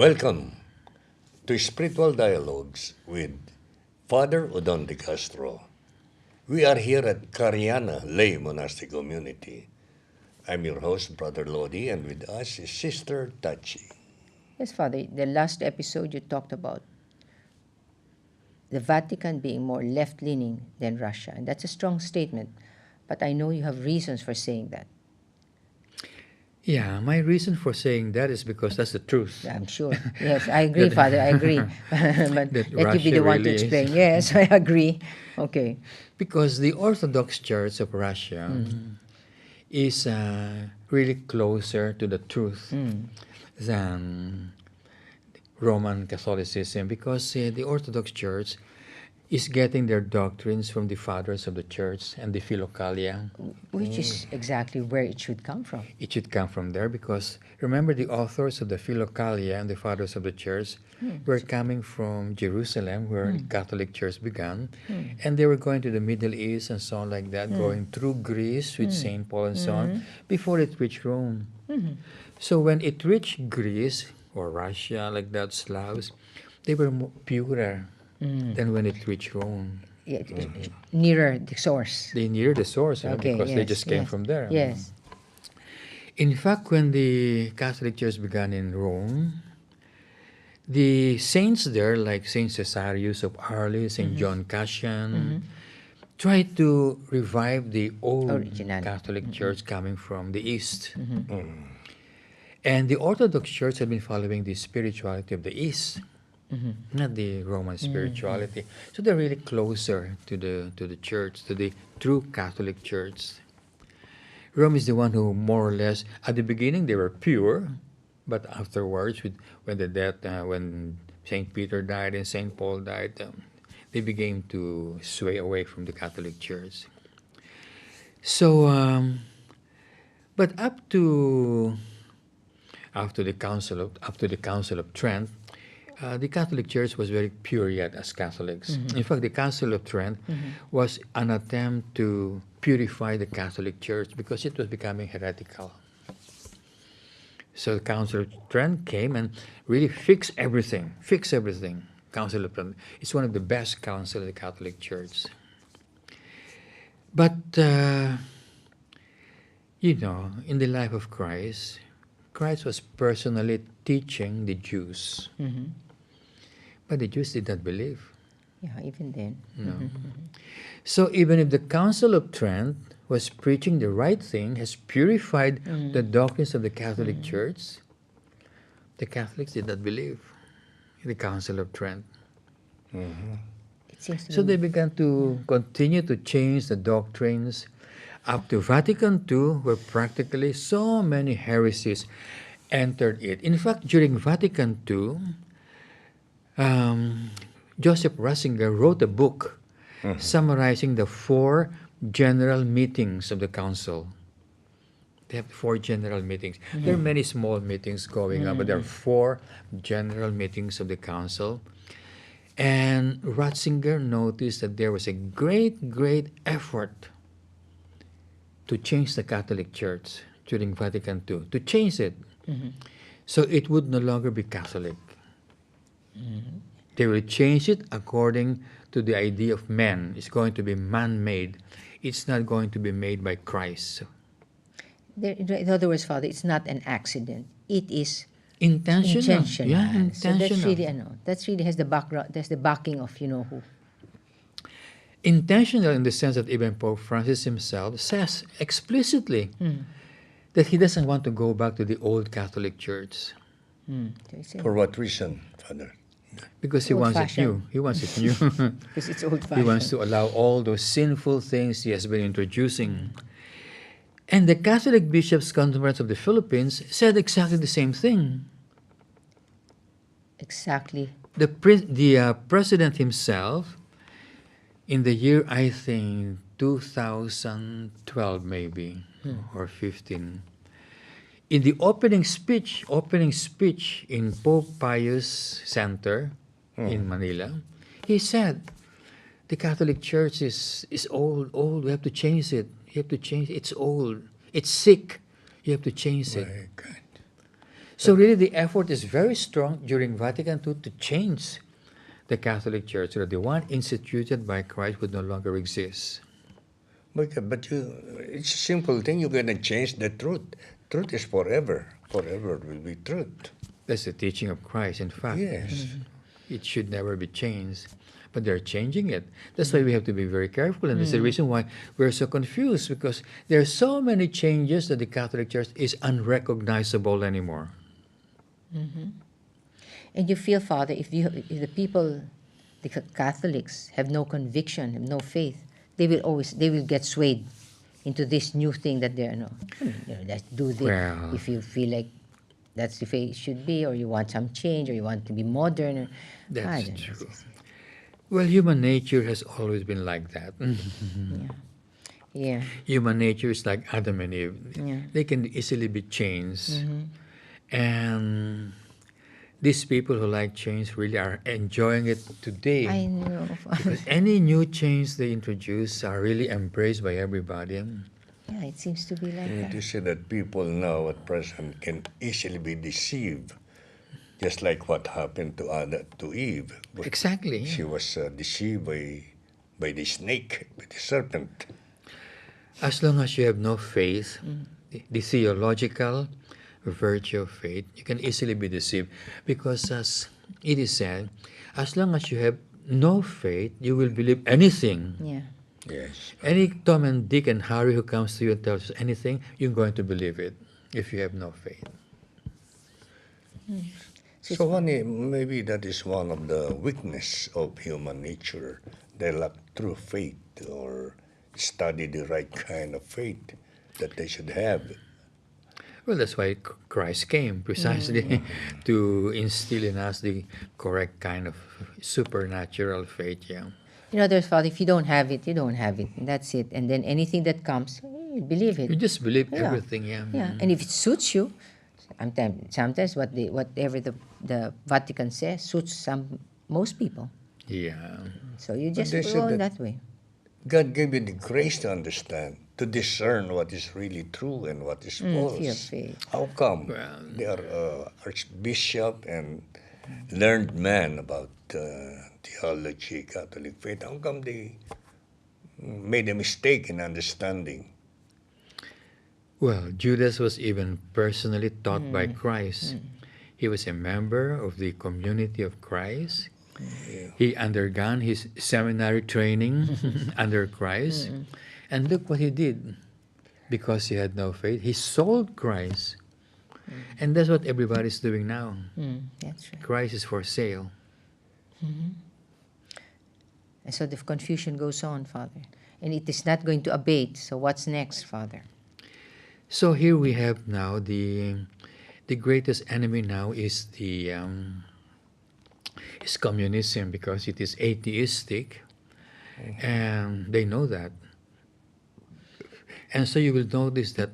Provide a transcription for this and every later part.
Welcome to Spiritual Dialogues with Father Odon de Castro. We are here at Cariana Lay Monastic Community. I'm your host, Brother Lodi, and with us is Sister Tachi. Yes, Father, the last episode you talked about the Vatican being more left leaning than Russia, and that's a strong statement, but I know you have reasons for saying that. Yeah, my reason for saying that is because that's the truth. I'm sure. Yes, I agree, That, Father, I agree. But that let you be Russia the one to really is. explain. Yes, I agree. Okay. Because the Orthodox Church of Russia is really closer to the truth than Roman Catholicism because the Orthodox Church is getting their doctrines from the fathers of the church and the Philokalia. Which is exactly where it should come from. It should come from there because remember the authors of the Philokalia and the fathers of the church were coming from Jerusalem where the Catholic Church began and they were going to the Middle East and so on like that, going through Greece with St. Paul and so on before it reached Rome. So when it reached Greece or Russia like that, Slavs, they were purer than when it reached Rome. Yeah, nearer the source. They near the source Okay, because they yes, just came yes, from there. Yes. In fact, when the Catholic Church began in Rome, the saints there, like Saint Cesarius of Arles, Saint John Cassian, tried to revive the old Original. Catholic Church coming from the East. And the Orthodox Church had been following the spirituality of the East, not the Roman spirituality. So they're really closer to the church, to the true Catholic Church. Rome is the one who more or less, at the beginning they were pure, but afterwards, when Saint Peter died and Saint Paul died, they began to sway away from the Catholic Church. So, but after the Council of Trent, the Catholic Church was very pure yet as Catholics. In fact, the Council of Trent was an attempt to purify the Catholic Church because it was becoming heretical. So the Council of Trent came and really fixed everything. Council of Trent. It's one of the best councils of the Catholic Church. But, in the life of Christ, Christ was personally teaching the Jews. But the Jews did not believe. Yeah, even then. No. So even if the Council of Trent was preaching the right thing, has purified the doctrines of the Catholic Church, the Catholics did not believe in the Council of Trent. It seems to So me- they began to continue to change the doctrines up to Vatican II, where practically so many heresies entered it. In fact, during Vatican II, Joseph Ratzinger wrote a book summarizing the 4 general meetings of the council. They have 4 general meetings. There are many small meetings going on, but there are 4 general meetings of the council. And Ratzinger noticed that there was a great, great effort to change the Catholic Church during Vatican II, to change it. So it would no longer be Catholic. They will change it according to the idea of man. It's going to be man-made. It's not going to be made by Christ. in other words, Father, it's not an accident. It is Intentional. intentional. Yeah, So intentional. that's really has the background. That's the backing of who. Intentional in the sense that even Pope Francis himself says explicitly that he doesn't want to go back to the old Catholic Church So it's, For what reason, Father? because he wants it new. Old-fashioned. He wants it new. because it's old He fashioned. wants to allow all those sinful things he has been introducing. And the Catholic Bishops' Conference of the Philippines said exactly the same thing. Exactly. The president himself, in the year, I think, 2012 maybe, or 15, in the opening speech in Pope Pius Center in Manila, he said, the Catholic Church is old, we have to change it. You have to change it. It's old. It's sick. You have to change it. My God. So really the effort is very strong during Vatican II to change the Catholic Church so that the one instituted by Christ would no longer exist. But it's a simple thing. You're gonna change the truth. Truth is forever. Forever will be truth. That's the teaching of Christ. In fact, Yes. it should never be changed. But they're changing it. That's why we have to be very careful. And that's the reason why we're so confused, because there are so many changes that the Catholic Church is unrecognizable anymore. And you feel, Father, if the people, the Catholics, have no conviction, have no faith, they will get swayed into this new thing that they're let's do this. Well- If you feel like that's the way it should be, or you want some change, or you want to be modern, I That's don't know. true. Well, human nature has always been like that. Yeah. Human nature is like Adam and Eve. Yeah. They can easily be changed. And these people who like change really are enjoying it today. I know, Father. Because any new change they introduce are really embraced by everybody. Yeah, it seems to be like You that. see that people now at present can easily be deceived, just like what happened to Eve. Exactly. She was deceived by the snake, by the serpent. As long as you have no faith, the theological virtue of faith, you can easily be deceived. Because as it is said, as long as you have no faith, you will believe anything. Yeah. Yes. Any Tom and Dick and Harry who comes to you and tells you anything, you're going to believe it if you have no faith. So maybe that is one of the weakness of human nature. They lack true faith or study the right kind of faith that they should have. Well, that's why Christ came, precisely to instill in us the correct kind of supernatural faith. Yeah. In other words, Father, if you don't have it, you don't have it. And that's it. And then anything that comes, you believe it. You just believe Yeah. everything. Yeah. Yeah, and if it suits you, sometimes whatever the Vatican says suits most people. Yeah. So you just they said go in that- that way. God gave you the grace to understand, to discern what is really true and what is false. Fear, faith. How come Well- they are archbishop and learned man about theology, Catholic faith? How come they made a mistake in understanding? Well, Judas was even personally taught by Christ. He was a member of the community of Christ. He undergone his seminary training under Christ. And look what he did. Because he had no faith, he sold Christ. And that's what everybody's doing now. That's right. Christ is for sale. And so the confusion goes on, Father. And it is not going to abate. So what's next, Father? So here we have now the greatest enemy now is is communism, because it is atheistic, and they know that. And so you will notice that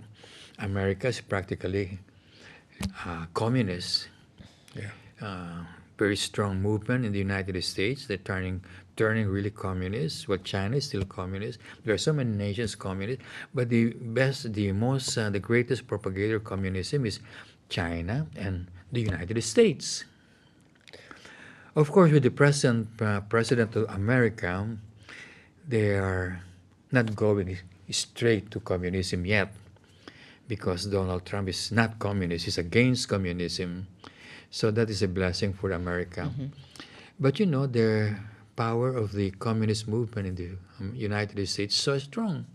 America is practically communist. Yeah. Very strong movement in the United States. They're turning really communist. Well, China is still communist. There are so many nations communist, but the greatest propagator of communism is China and the United States. Of course, with the present president of America, they are not going straight to communism yet, because Donald Trump is not communist. He's against communism. So that is a blessing for America. But the power of the communist movement in the United States is so strong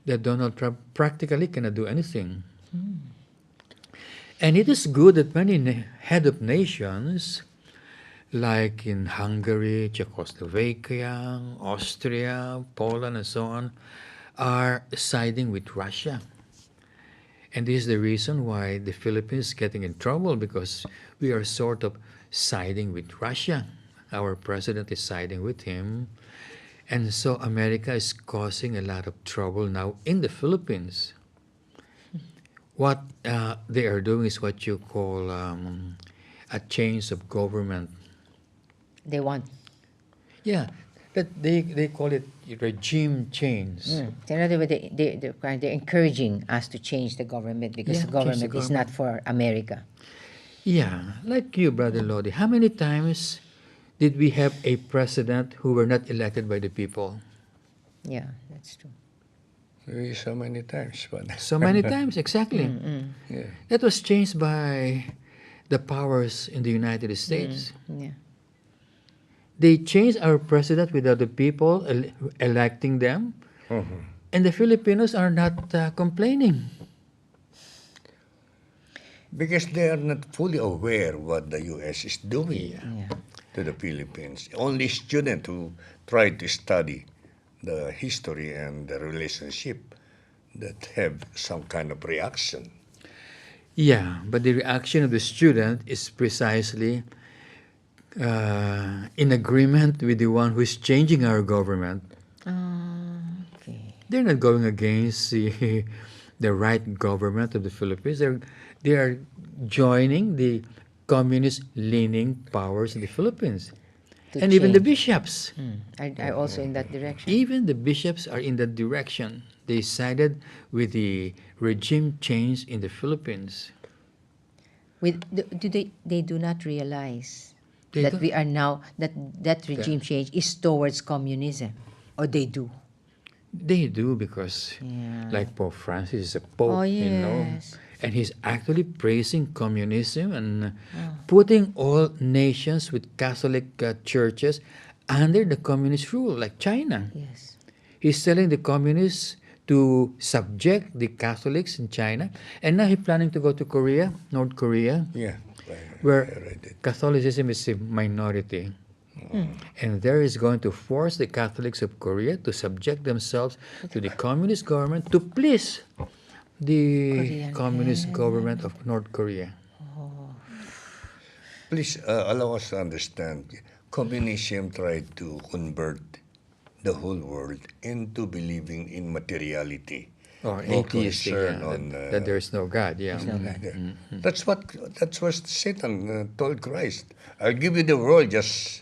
that Donald Trump practically cannot do anything. And it is good that many head of nations, like in Hungary, Czechoslovakia, Austria, Poland, and so on, are siding with Russia. And this is the reason why the Philippines is getting in trouble, because we are sort of siding with Russia. Our president is siding with him. And so America is causing a lot of trouble now in the Philippines. What they are doing is what you call a change of government. They want. Yeah, that they call it regime change. So in other words, they're encouraging us to change the government because Yeah, the change the government is not for America. Yeah, like you, Brother Lodi, how many times did we have a president who were not elected by the people? Yeah, that's true. So many times, but So many times, exactly. yeah. That was changed by the powers in the United States. Yeah. They changed our president without the people electing them, and the Filipinos are not complaining. Because they are not fully aware what the U.S. is doing Yeah. Yeah. to the Philippines. Only students who try to study the history and the relationship that have some kind of reaction. Yeah, but the reaction of the student is precisely in agreement with the one who is changing our government. Okay. They're not going against the right government of the Philippines. They are joining the communist leaning powers in the Philippines. To And even the change. bishops. Are also in that direction. Even the bishops are in that direction. They sided with the regime change in the Philippines. Do they do not realize They that don't. we are now that regime change is towards communism, or they do? They do because, Yeah. like Pope Francis is a pope, Oh, you know, yes. and he's actually praising communism and putting all nations with Catholic churches under the communist rule, like China. Yes. He's telling the communists to subject the Catholics in China, and now he's planning to go to Korea, North Korea, Yeah, where I read it. Catholicism is a minority. And there is going to force the Catholics of Korea to subject themselves to the communist government to please the Korean communist government of North Korea. Please allow us to understand. Communism tried to convert the whole world into believing in materiality. Or No atheistic, concern yeah, on that there is no God, yeah. There's no God. That's what Satan told Christ. I'll give you the world, just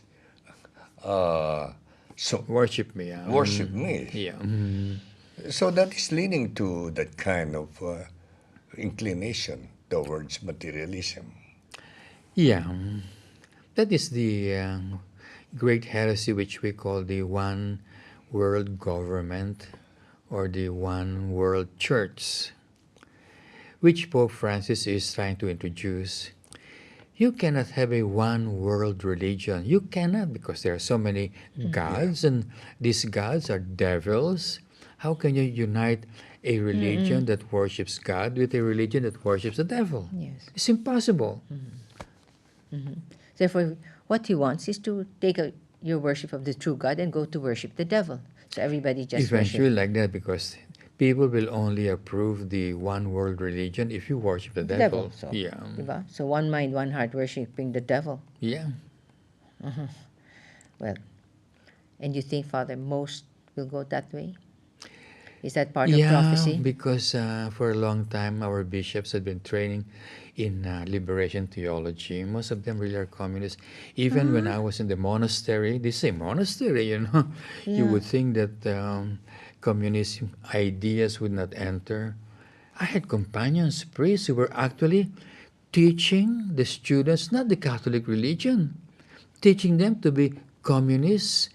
so Worship me, yeah. worship me. Yeah. So that is leaning to that kind of inclination towards materialism. Yeah. That is the great heresy which we call the one world government or the one world church, which Pope Francis is trying to introduce. You cannot have a one world religion. You cannot, because there are so many gods, and these gods are devils. How can you unite a religion that worships God with a religion that worships the devil? Yes. It's impossible. Therefore, what he wants is to take your worship of the true God and go to worship the devil. So everybody just Eventually, worship like that, because people will only approve the one world religion if you worship the the devil. devil. So, Yeah. diba? So one mind, one heart, worshiping the devil. Yeah. Well, and you think, Father, most will go that way? Is that part of Yeah, prophecy? because for a long time our bishops had been training in liberation theology. Most of them really are communists. Even when I was in the monastery, they say monastery, you know, you Yeah. would think that communist ideas would not enter. I had companions, priests, who were actually teaching the students not the Catholic religion, teaching them to be communist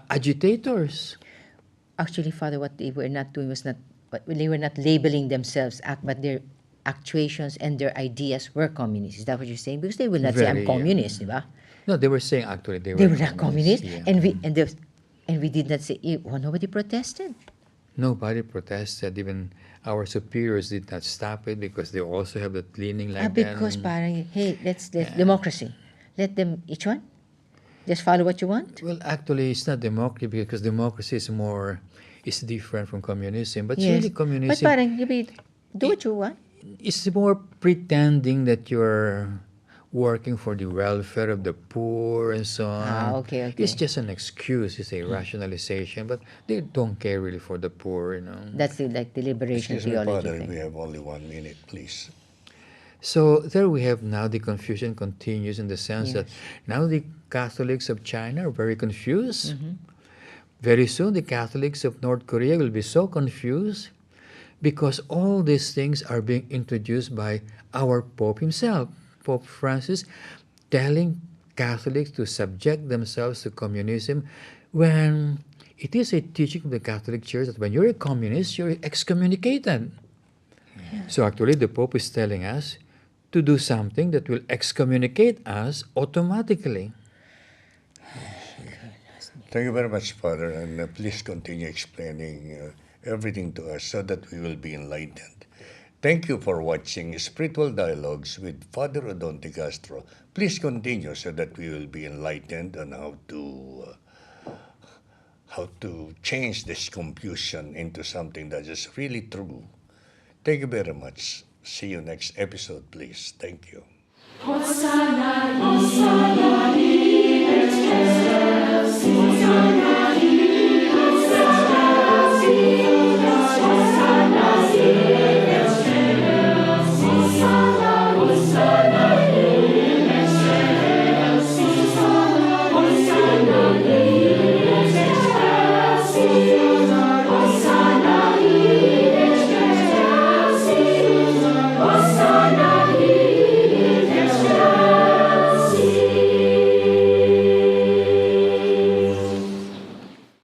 agitators. Actually, Father, what they were not doing was not, they were not labeling themselves, but their actuations and their ideas were communist. Is that what you're saying? Because they will not say, I'm Very, yeah. communist, diba? No, they were saying actually they They were were not communist, yeah. and we did not say, well, nobody protested. Nobody protested. Even our superiors did not stop it because they also have that leaning like Because that. parang, hey, let's democracy. Let them, each one, just follow what you want. Well, actually, it's not democracy because democracy is different from communism. But Yes. really, But communism parang, do what you want. is more pretending that you're working for the welfare of the poor and so on. Okay. It's just an excuse. It's a rationalization, but they don't care really for the poor, you know. That's like the liberation Excuse me, theology Father, thing. we have only 1 minute, please. So there we have now the confusion continues in the sense that Yes. now the Catholics of China are very confused. Very soon the Catholics of North Korea will be so confused because all these things are being introduced by our Pope himself. Pope Francis telling Catholics to subject themselves to communism when it is a teaching of the Catholic Church that when you're a communist, you're excommunicated. So actually, the Pope is telling us to do something that will excommunicate us automatically. Thank you very much, Father, and please continue explaining everything to us so that we will be enlightened. Thank you for watching Spiritual Dialogues with Father Odonte Castro. Please continue so that we will be enlightened on how to change this confusion into something that is really true. Thank you very much. See you next episode, please. Thank you. Hosanna, Hosanna, in excelsis, Hosanna.